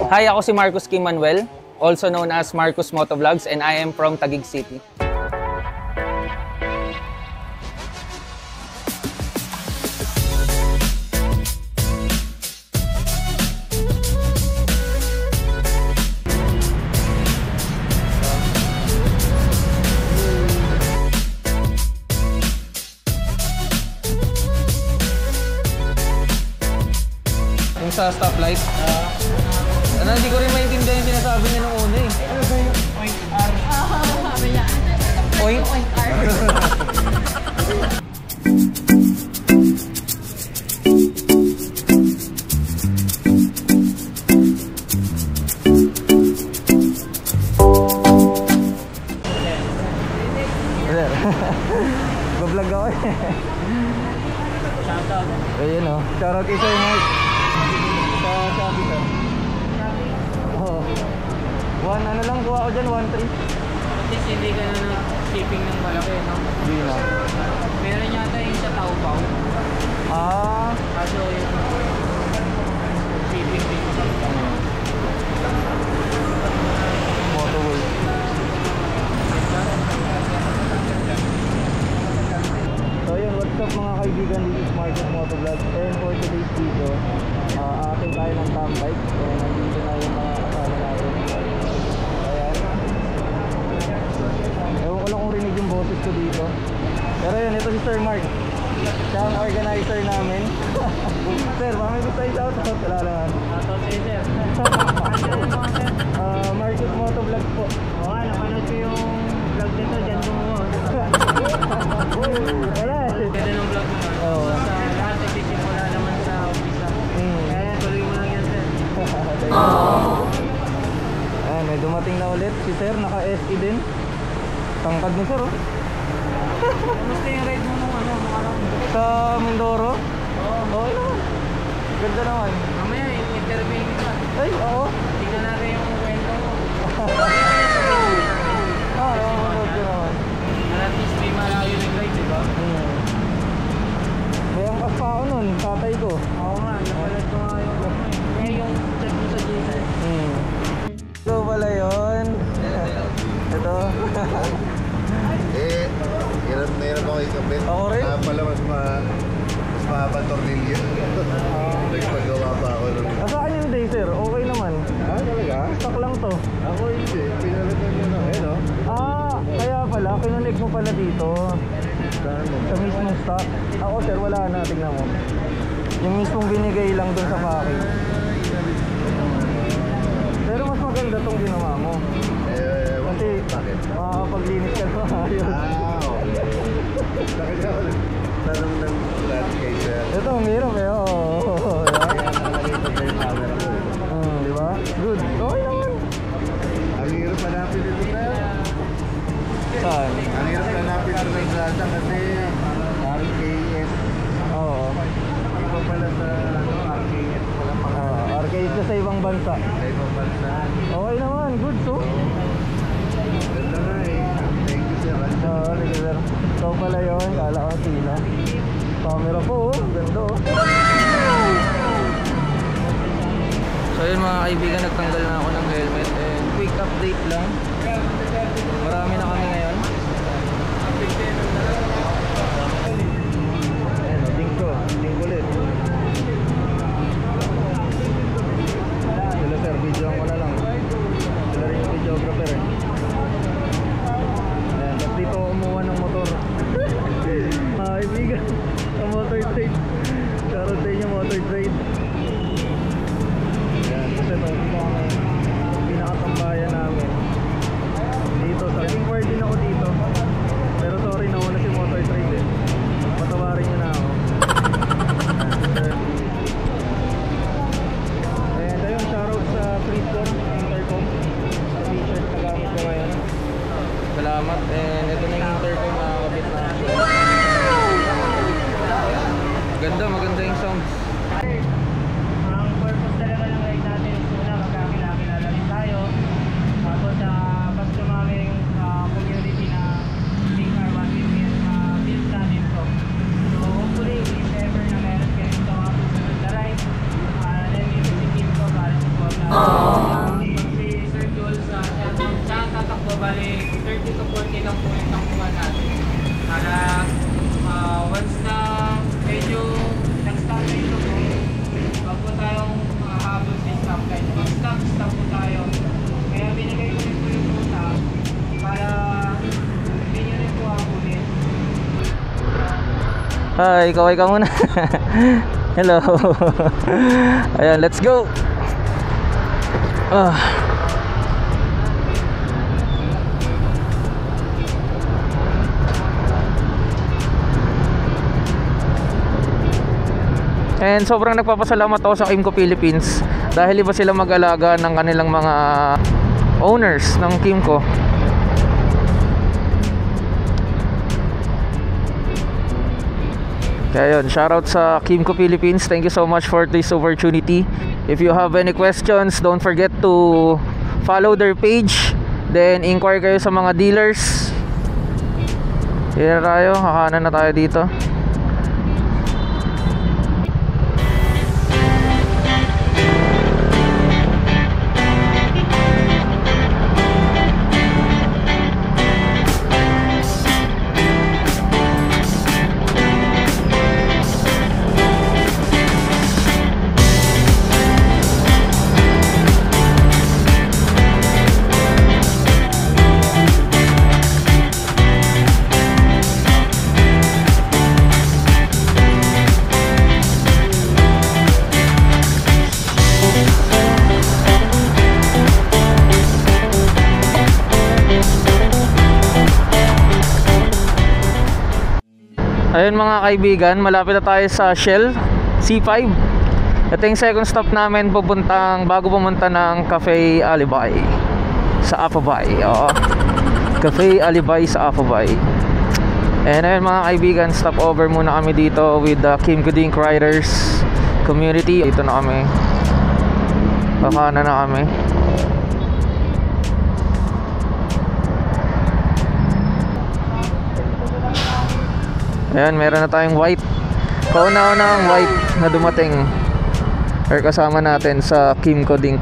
Hi, ako si Marcus Kim Manuel, also known as Marcus Motovlogs, and I am from Taguig City. Yung sa stoplight, hindi ko rin maintindihan yung sinasabi niya nung una eh. Ano ba yung point R? Sabi niya. Point? Point R. Bablog ako eh. Shoutout. Ayun o. Shoutout kay Sir Mike. Sa Shopee sir. Oo. Ano lang kuha ko dyan, 1.3. At least hindi ka na shipping ng malaki, no? Hindi na. Meron yata yung sa Taobao. Kaso yung shipping din. Motoworld. So yun, what's up mga kaibigan, this is Marcus Motovlogs, and for today's video, atin tayo ng top bike, and nandito na yung mga kasama natin. Ayan. Ewan ko lang kung rinig yung boses ko dito. Pero yun, ito si Sir Mark. Siya ang organizer namin. Sir, mami gusto yung shoutout. Wala naman. Shoutout sa'yo, sir. Marcus Motovlogs po. Oo nga, napanood ko yung vlog nito, dyan gumawa. Wala eh. Ganda ng vlog mo. Oo. Sa lahat, nagsisimula naman sa umpisa. Kaya tuloy mo lang yan, sir. Ayan, may dumating na ulit si Sir, naka-SE din. Tangkad ni Sir, oh. Kamusta yung ride mo nung Sa Mindoro? Oo. Okay naman. Ganda naman. Mamaya, interview ka. Ay, oo. Tingnan natin yung kwento mo. Nakakamanood ko naman. At least may malayo nag-ride, di ba? May angkas pa ako nun, tatay ko. Oo nga, napalad ko nga yung yung chat mo sa Jason. Ito pala yun. Ito. Hirap na hirap ako ikabit. Ako rin? Pala mas mahaba tornilyo. Nagpagawa pa ako nun. Sa akin yung day, Sir. Okay naman. Talaga? Stock lang to. Ako hindi. Pinalitan nyo na. Eh, no? Kaya pala, kinunig mo pala dito. Sa mismong stock. Ako, Sir, wala na. Tignan mo. Yung mismong binigay lang dun sa package. Pero mas maganda tong ginawa mo. Kasi makakapaglinis ka sa ayos. Bakit ako tanong ng flat kay sir? Ito, ang hirap eh. Kaya nakalagay ito sa yung camera ko. Di ba? Good. Okay naman. Ang hirap hanapin ito sir. Saan? Ang hirap hanapin ito ng Zata kasi RKS. Oo. Iba pala sa RKS pala pang Arcade ka sa ibang bansa. sa ibang bansa. Okay naman. Good, so. Ganda nga eh. Thank you sir. Sige, Sir. Ikaw pala yun. Kala ko sino. Camera po, oh. Ganda, oh. So yun mga kaibigan, nagtanggal na ako ng helmet. And quick update lang. Marami na kami ngayon. Ayan, dingko ulit. Sila sir, videoan ko na lang. Sila rin yung videographer eh. Ayan, tapos dito ako kumuha ng motor. Mga kaibigan, sa motor trade. Shoutout sa inyo, motor trade. Ayan, kasi ito kami pinakatambayan namin. Dito, sa King Ward din ako dito. Pero sorry, nauna si motor trade eh. Patawarin nyo na ako. And ayun, shoutout sa Freecom, Intercom. Sa t-shirt na gamit ko ngayon. Salamat. And ito na yung intercom na kabit na. Maganda yung sounds. Ang purpose talaga ng ride natin is una, magkakilala rin tayo. Tapos, mas dumami yung community na think our one build natin to. So, hopefully, if ever na meron kayo ito, susunod na ride, then we will keep ko para support natin. Hi, kaway ka muna. Hello. Ayan, let's go. And sobrang nagpapasalamat ako sa Kimco Philippines dahil iba sila mag-alaga ng kanilang mga owners ng Kimco. Kaya yun, shoutout sa Kimco Philippines. Thank you so much for this opportunity. If you have any questions, don't forget to follow their page. Then inquire kayo sa mga dealers. Here tayo, kakanan na tayo dito. Ayun mga kaibigan, malapit na tayo sa Shell C5. Ito yung second stop namin bago pumunta ng Cafe Alibay sa Apabay. Oo. Cafe Alibay sa Apabay. And ayun mga kaibigan, stop over muna kami dito with the Kimco Dink Riders community. Dito na kami. Kakana na kami. Ayan, meron na tayong white. Kauna-una ang white na dumating or kasama natin sa Kimco Dink.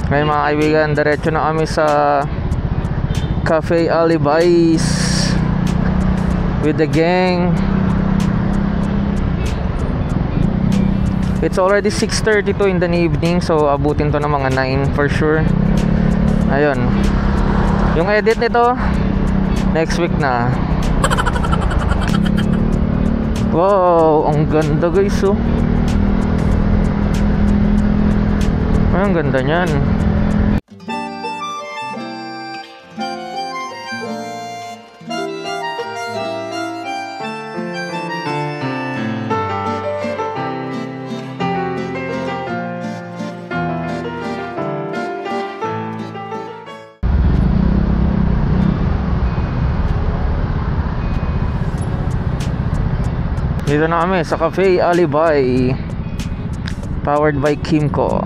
Ngayon mga kaibigan, diretso na kami sa Cafe Alibay with the gang. It's already 6:32 in the evening, so abutin to ng mga 9 for sure. Ayun. Yung edit nito next week na. Wow, ang ganda guys, oh. Ay, ang ganda niyan. Dito na kami sa Cafe Alibay, powered by Kimco.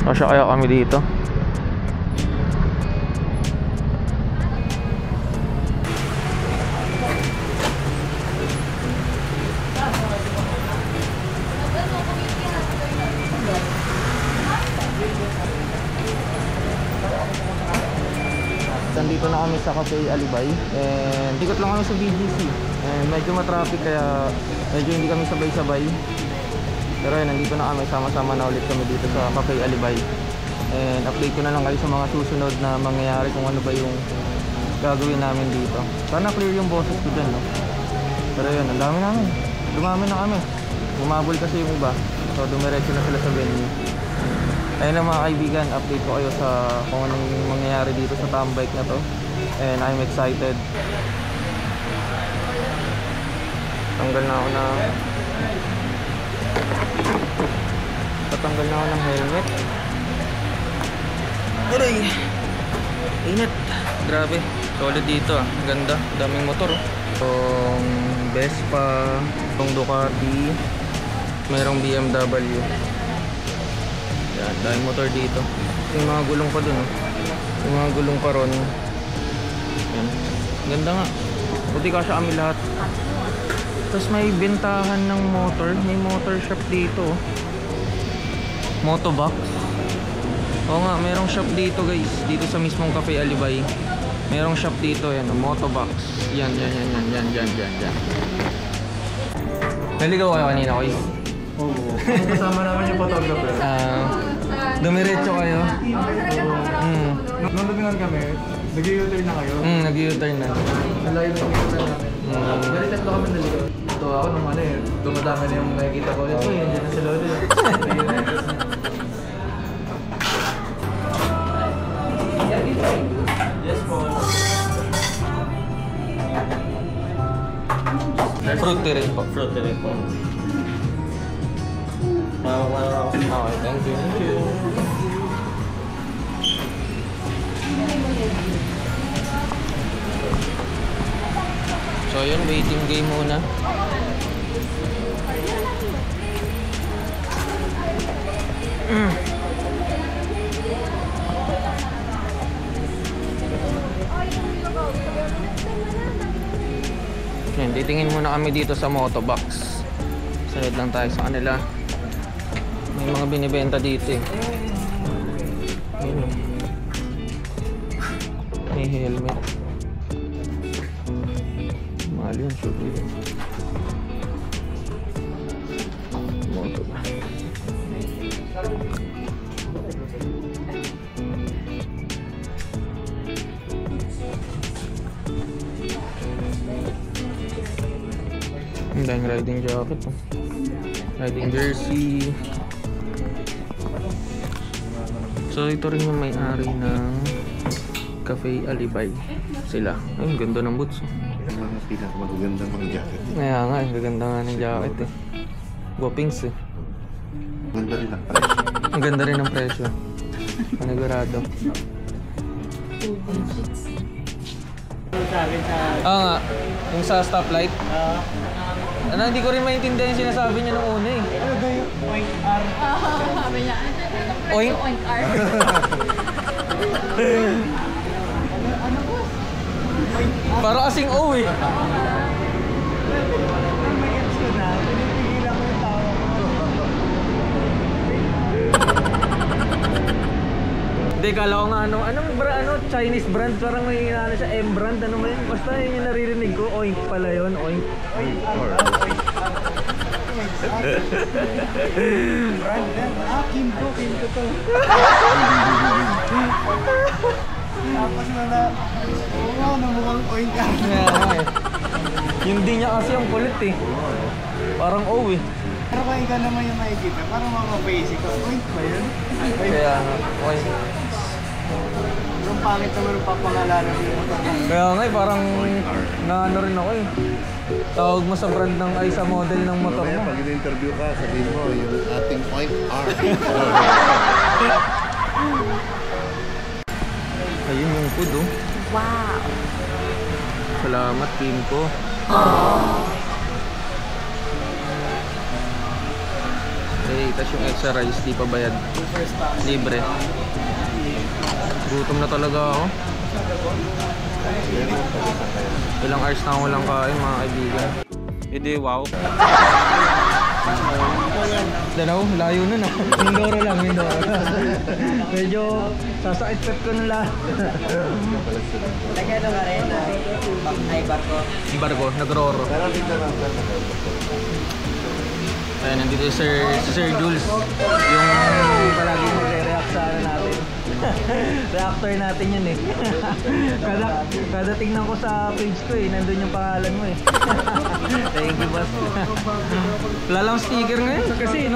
Kasya kaya kami dito? Nandito na kami sa Cafe Alibay and ikot lang kami sa BGC and medyo matraffic kaya medyo hindi kami sabay-sabay, pero yun, nandito na kami, sama-sama na ulit kami dito sa Cafe Alibay and update ko na lang kayo sa mga susunod na mangyayari kung ano ba yung gagawin namin dito. Sana clear yung boses ko dyan, no? Pero yun, ang dami namin, dumami na kami, bumabol kasi yung iba, so dumiretso na sila sa venue. Ayun lang mga kaibigan, update ko kayo sa kung anong mangyayari dito sa Tambike na to. And I'm excited. Tatanggal na ako ng helmet. Aray! Init! Grabe, solid dito ah. Ganda, daming motor. Itong Vespa, itong Ducati, mayroong BMW. Yan, daming motor dito. Yung mga gulong pa dun, oh. Yung mga gulong pa ron. Yan, ganda nga. Buti kasya kami lahat. Tapos may bentahan ng motor. May motor shop dito, oh. Motobox. Oo nga, merong shop dito guys. Dito sa mismong Cafe Alibay. Merong shop dito, yan, oh, Motobox. Yan. Naligaw kayo kanina, guys? Oo. Kasama namin yung photographer. Dumiretso kayo? Nung dumingan kami, nag-u-turn na kayo. Nag-u-turn na. Nalayo na yung u-turn namin. Bali tatlo kami naligaw. Ito ako nung ano eh, dumadami na yung nakikita ko. Ito yun, dyan na si Lolo. Yes po. Fruity rin po. Fruit rin po. Okay, thank you. Thank you. So yun, waiting game muna. Yan, titingin muna kami dito sa Motobox. Sunod lang tayo sa kanila. May mga binibenta dito eh. Ayun. May helmet. Mahal yun, shoot yun. Motobox. Ang daming riding jacket oh. Riding jersey. So ito rin yung may-ari ng Cafe Alibay. Sila. Ay, ang ganda ng boots oh. Ang pinakamagaganda ng jacket. Kaya nga, ang ganda nga ng jacket eh. Guwapings eh. Ganda rin ang presyo. Ang ganda rin ng presyo. Panigurado. Nga, yung sa stoplight. Ano, hindi ko rin maintindihan yung sinasabi niya nung una eh. Ano ba yung point R? Sabi niya, Oink? oink R. Para kasing O eh. May gets ko na. Pinipigilan ko yung tawa ko. Hindi, kala ko nga anong Chinese brand, parang may ano siya, M brand, ano ba yun? Basta yun yung naririnig ko, oink pala yun, oink. Brand yan. Kimco to. Tapos oo, namukhang oink ka. Kaya nga eh. Yung D niya kasi ang kulit eh. Parang O eh. Pero kung ikaw naman yung makikita, parang mga basic ko. Oink ba yun? Kaya nga, oink. Yung pangit naman yung papangalanan mo yung Kaya nga eh, parang naano rin ako eh. Tawag mo sa brand ng, ay sa model ng motor Mamaya mo. pag in-interview ka, sabihin mo yung ating point R. Ayun yung food oh. Wow. Salamat, Kimco. Okay, tas yung extra rice, di pa bayad. Libre. Gutom na talaga ako. Ilang hours na ako walang kain, mga kaibigan. Hindi, wow. Dalaw, layo nun ah. Mindoro lang, Mindoro. Medyo sasakit-pet ko ng lahat. Nagano ka rin ay barko. Barko, nagroro. Pero dito lang sa Ayan, nandito si Sir Jules. Yung palagi magre-react sa ano natin. Reactor natin yun eh. kada tingnan ko sa page ko eh, nandun yung pangalan mo eh. Thank you, boss. Wala lang sticker ngayon kasi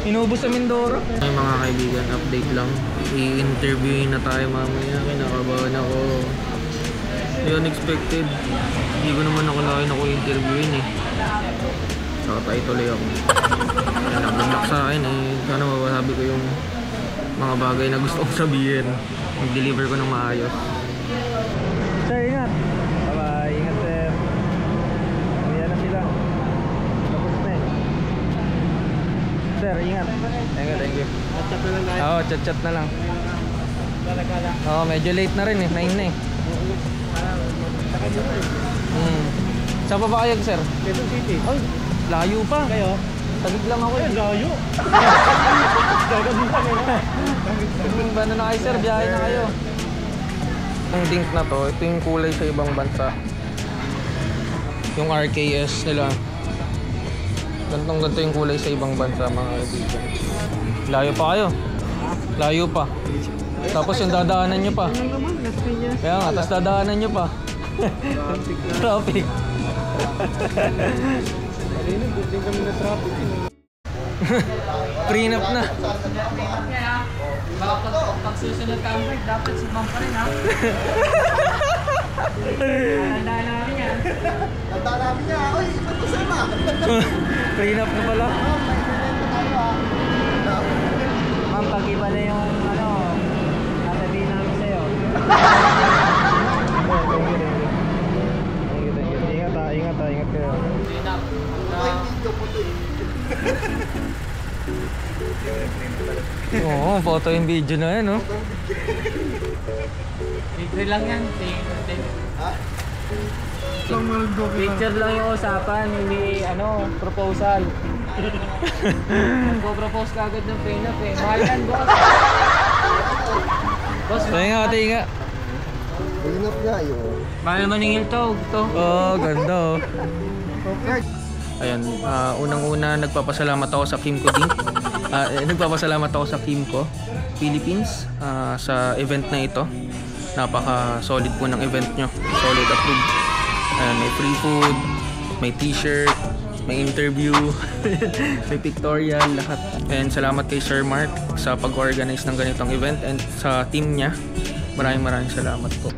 inuubos sa Mindoro. Ay mga kaibigan, update lang. I-interviewin na tayo mamaya. Kinakabahan ako. Hindi unexpected. Hindi ko naman akalain ako interviewin eh. Nakatay tuloy ako. Nag-block sa akin eh. Sana mabasabi ko yung mga bagay na gusto kong sabihin. Mag-deliver ko ng maayos. Sir, ingat! Bye-bye! Ingat, sir! Ayan na sila. Tapos na eh. Sir, ingat! Thank you. Chat na lang tayo. Oo, chat-chat na lang. Oo, medyo late na rin eh. 9 na eh. Saan pa ba kayo, sir? Quezon City. Ay, layo pa. Kayo? Tagig lang ako eh. Layo. Gagawin kami na. Ano na kayo, sir? Biyahe na kayo. Ang dink na to, ito yung kulay sa ibang bansa. Yung RKS nila. Ganto yung kulay sa ibang bansa, mga kaibigan. Layo pa kayo. Layo pa. Tapos yung dadaanan nyo pa. Kaya nga, tapos dadaanan nyo pa. Traffic. Prenup na. Pag susunod ka ang break, dapat si Ma'am pa rin ha. Tandaan namin yan. Tandaan namin niya. Oy, ba't kasama? Prenup na pala. Ma'am, pag iba na yung sasabihin namin sa'yo. Ingat kayo. Ay, video po to eh. Oo, photo and video na yan, no? Libre lang yan. Ha? Picture lang yung usapan, hindi proposal. Magpo-propose ka agad ng prenup eh. Mahal yan, boss. Boss, Tinga. Prenup nga yun. mahal maningil to. Oh, ganda oh. Ayan, unang-una nagpapasalamat ako sa Kimco Inc. Nagpapasalamat ako sa Kimco Philippines sa event na ito. Napaka-solid po ng event nyo. Solid approved. Ayan, may free food, may t-shirt, may interview, may pictorial, lahat. And salamat kay Sir Mark sa pag-organize ng ganitong event and sa team niya. Maraming salamat po.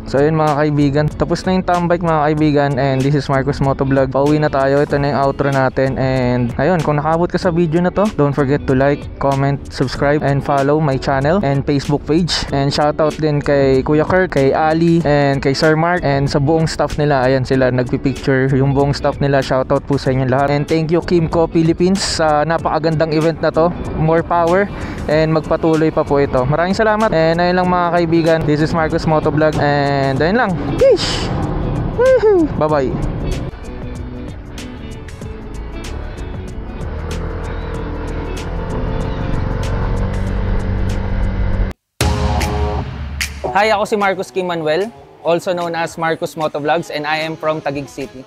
So ayun mga kaibigan, tapos na yung tambike mga kaibigan, and this is Marcos Motovlog. Pauwi na tayo, ito na yung outro natin. And ayun, kung nakaabot ka sa video na to, don't forget to like, comment, subscribe, and follow my channel and Facebook page. And shoutout din kay Kuya Kirk, kay Ali, and kay Sir Mark, and sa buong staff nila. Ayan sila, nagpipicture yung buong staff nila. Shoutout po sa inyo lahat. And thank you Kimco Philippines sa napakagandang event na to. More power, and magpatuloy pa po ito. Maraming salamat, and ayun lang mga kaibigan, this is Marcos Motovlog, and ayun lang. Yeesh! Woohoo! Bye-bye! Hi, ako si Marcos Kim Manuel, also known as Marcos Motovlogs, and I am from Taguig City.